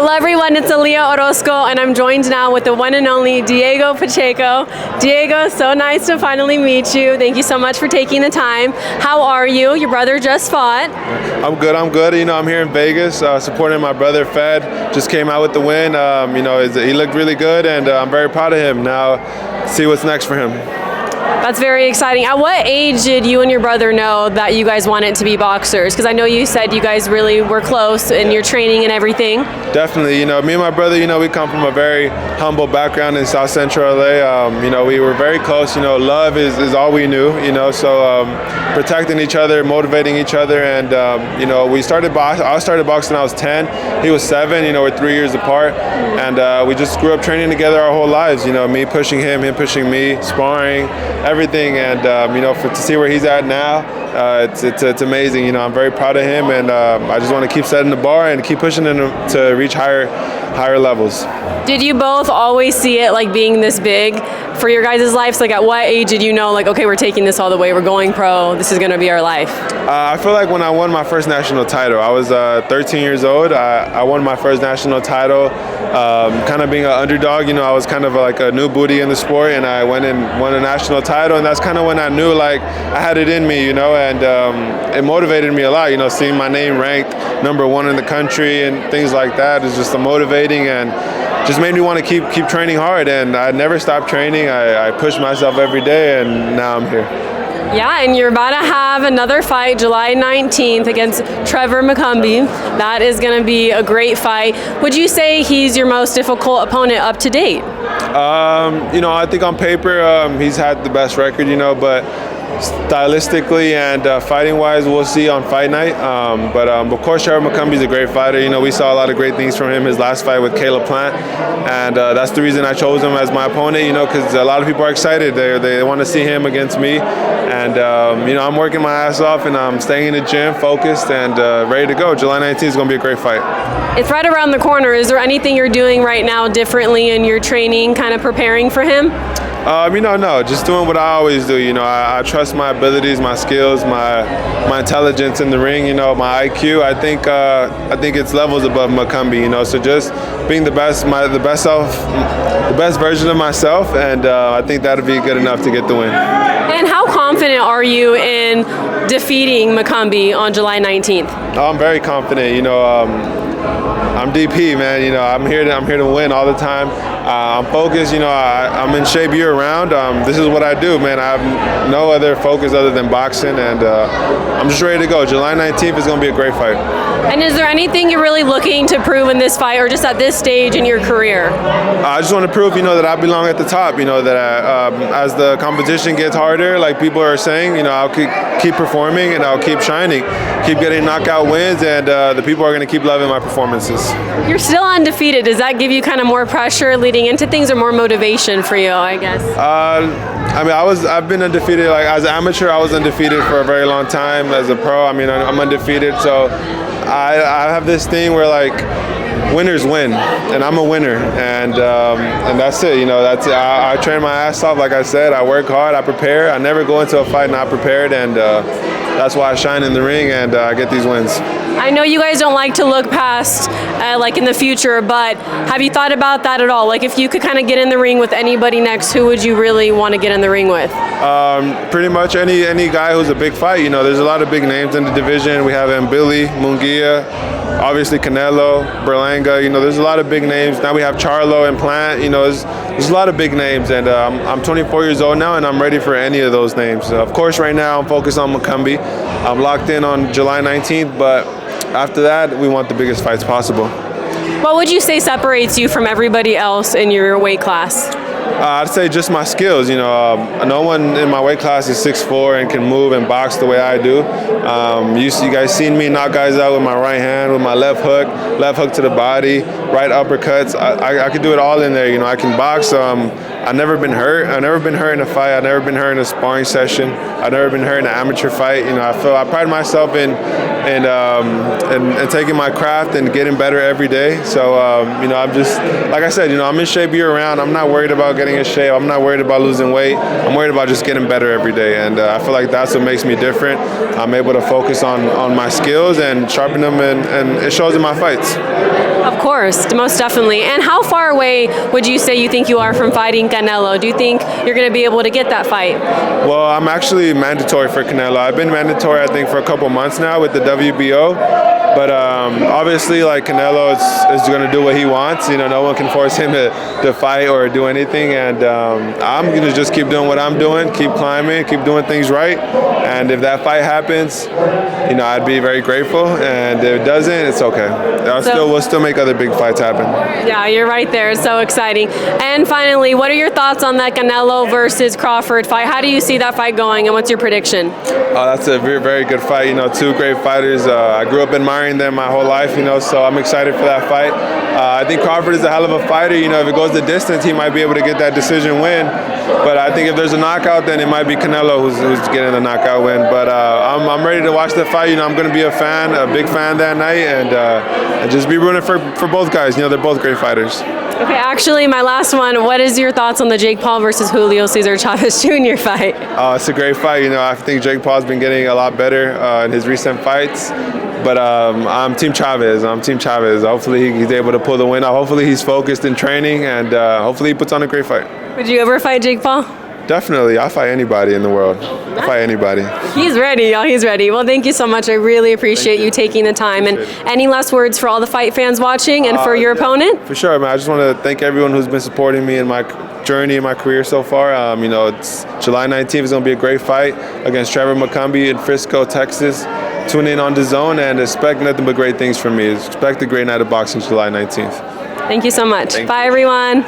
Hello everyone, it's Aaliyah Orozco and I'm joined now with the one and only Diego Pacheco. Diego, so nice to finally meet you. Thank you so much for taking the time. How are you? Your brother just fought. I'm good. You know, I'm here in Vegas supporting my brother Fed. Just came out with the win. You know, he looked really good and I'm very proud of him. Now, see what's next for him. That's very exciting. At what age did you and your brother know that you guys wanted to be boxers? Because I know you said you guys really were close in your training and everything. Definitely. You know, me and my brother, you know, we come from a very humble background in South Central LA. You know, we were very close. You know, love is all we knew, you know, so protecting each other, motivating each other. And, you know, I started boxing when I was 10. He was 7. You know, we're 3 years apart. And we just grew up training together our whole lives. You know, me pushing him pushing me, sparring, everything. And, you know, to see where he's at now, it's amazing. You know, I'm very proud of him, and I just want to keep setting the bar and keep pushing him to reach higher levels. Did you both always see it like being this big for your guys' lives? Like at what age did you know, like, okay, we're taking this all the way, we're going pro, this is going to be our life? I feel like when I won my first national title, I was 13 years old. I won my first national title, kind of being an underdog. You know, I was kind of like a new booty in the sport, and I went and won a national title, and that's kind of when I knew like I had it in me, you know, and it motivated me a lot, you know, seeing my name ranked #1 in the country and things like that is just motivating and just made me want to keep training hard, and I never stopped training. I pushed myself every day, and now I'm here. Yeah, and you're about to have another fight July 19th against Trevor McCumby. That is going to be a great fight. Would you say he's your most difficult opponent up to date? You know, I think on paper he's had the best record, you know, but stylistically and fighting-wise, we'll see on fight night. But of course, Trevor McCumby is a great fighter. You know, we saw a lot of great things from him his last fight with Caleb Plant, and that's the reason I chose him as my opponent. You know, because a lot of people are excited. They want to see him against me, and you know, I'm working my ass off, and I'm staying in the gym, focused and ready to go. July 19th is going to be a great fight. It's right around the corner. Is there anything you're doing right now differently in your training, kind of preparing for him? You know, no, just doing what I always do. You know, I trust my abilities, my skills, my intelligence in the ring. You know, my IQ. I think it's levels above McCumbi. You know, so just being the best version of myself, and I think that'll be good enough to get the win. And how confident are you in defeating McCumbi on July 19th? I'm very confident. You know, I'm DP, man. You know, I'm here to win all the time. I'm focused. You know, I'm in shape year round. This is what I do, man. I have no other focus other than boxing, and I'm just ready to go. July 19th is going to be a great fight. And is there anything you're really looking to prove in this fight, or just at this stage in your career? I just want to prove, you know, that I belong at the top. You know, that as the competition gets harder, like people are saying, you know, I'll keep performing and I'll keep shining, keep getting knockout wins, and the people are going to keep loving my performances. You're still undefeated. Does that give you kind of more pressure leading into things, or more motivation for you, I guess? I mean, I've been undefeated. Like as an amateur, I was undefeated for a very long time. As a pro, I mean, I'm undefeated. So I have this thing where like winners win, and I'm a winner, and that's it. You know, that's it. I train my ass off. Like I said, I work hard. I prepare. I never go into a fight not prepared, and that's why I shine in the ring and I get these wins. I know you guys don't like to look past, like in the future, but have you thought about that at all? Like if you could kind of get in the ring with anybody next, who would you really want to get in the ring with? Pretty much any guy who's a big fight. You know, there's a lot of big names in the division. We have Billy, Munguia, obviously Canelo, Berlanga. You know, there's a lot of big names. Now we have Charlo and Plant. You know, there's a lot of big names, and I'm 24 years old now, and I'm ready for any of those names. Of course, right now I'm focused on McCumbi. I'm locked in on July 19th, but after that, we want the biggest fights possible. What would you say separates you from everybody else in your weight class? I'd say just my skills. You know, no one in my weight class is 6'4" and can move and box the way I do. You guys seen me knock guys out with my right hand, with my left hook to the body, right uppercuts. I could do it all in there. You know, I can box. I've never been hurt. I've never been hurt in a fight. I've never been hurt in a sparring session. I've never been hurt in an amateur fight. You know, I pride myself in taking my craft and getting better every day. So, you know, I'm just, like I said, you know, I'm in shape year round. I'm not worried about getting in shape. I'm not worried about losing weight. I'm worried about just getting better every day. And I feel like that's what makes me different. I'm able to focus on my skills and sharpen them, and it shows in my fights. Of course, most definitely. And how far away would you say you think you are from fighting Canelo? Do you think you're going to be able to get that fight? Well, I'm actually mandatory for Canelo. I've been mandatory, I think, for a couple months now with the WBO. But obviously, like, Canelo is going to do what he wants. You know, no one can force him to fight or do anything. And I'm going to just keep doing what I'm doing, keep climbing, keep doing things right. And if that fight happens, you know, I'd be very grateful. And if it doesn't, it's okay. We'll still make other big fights happen. Yeah, you're right there. It's so exciting. And finally, what are your thoughts on that Canelo versus Crawford fight? How do you see that fight going, and what's your prediction? That's a very, very good fight. You know, two great fighters. I grew up admiring them my whole life, you know, so I'm excited for that fight. I think Crawford is a hell of a fighter. You know, if it goes the distance, he might be able to get that decision win. But I think if there's a knockout, then it might be Canelo who's getting the knockout win. But I'm ready to watch the fight. You know, I'm going to be a big fan that night, and just be rooting for both guys. You know, they're both great fighters. Okay, actually, my last one, what is your thoughts on the Jake Paul versus Julio Cesar Chavez Jr. fight? It's a great fight. You know, I think Jake Paul's been getting a lot better in his recent fights. But I'm Team Chavez. Hopefully he's able to pull the win out. Hopefully he's focused in training, and hopefully he puts on a great fight. Would you ever fight Jake Paul? Definitely. I'll fight anybody in the world. I'll fight anybody. He's ready, y'all. He's ready. Well, thank you so much. I really appreciate you taking the time. And any last words for all the fight fans watching and for your opponent? For sure, man. I just want to thank everyone who's been supporting me in my journey in my career so far. You know, it's July 19th is going to be a great fight against Trevor McCumby in Frisco, Texas. Tune in on DAZN and expect nothing but great things from me. Expect a great night of boxing July 19th. Thank you so much. Bye, everyone.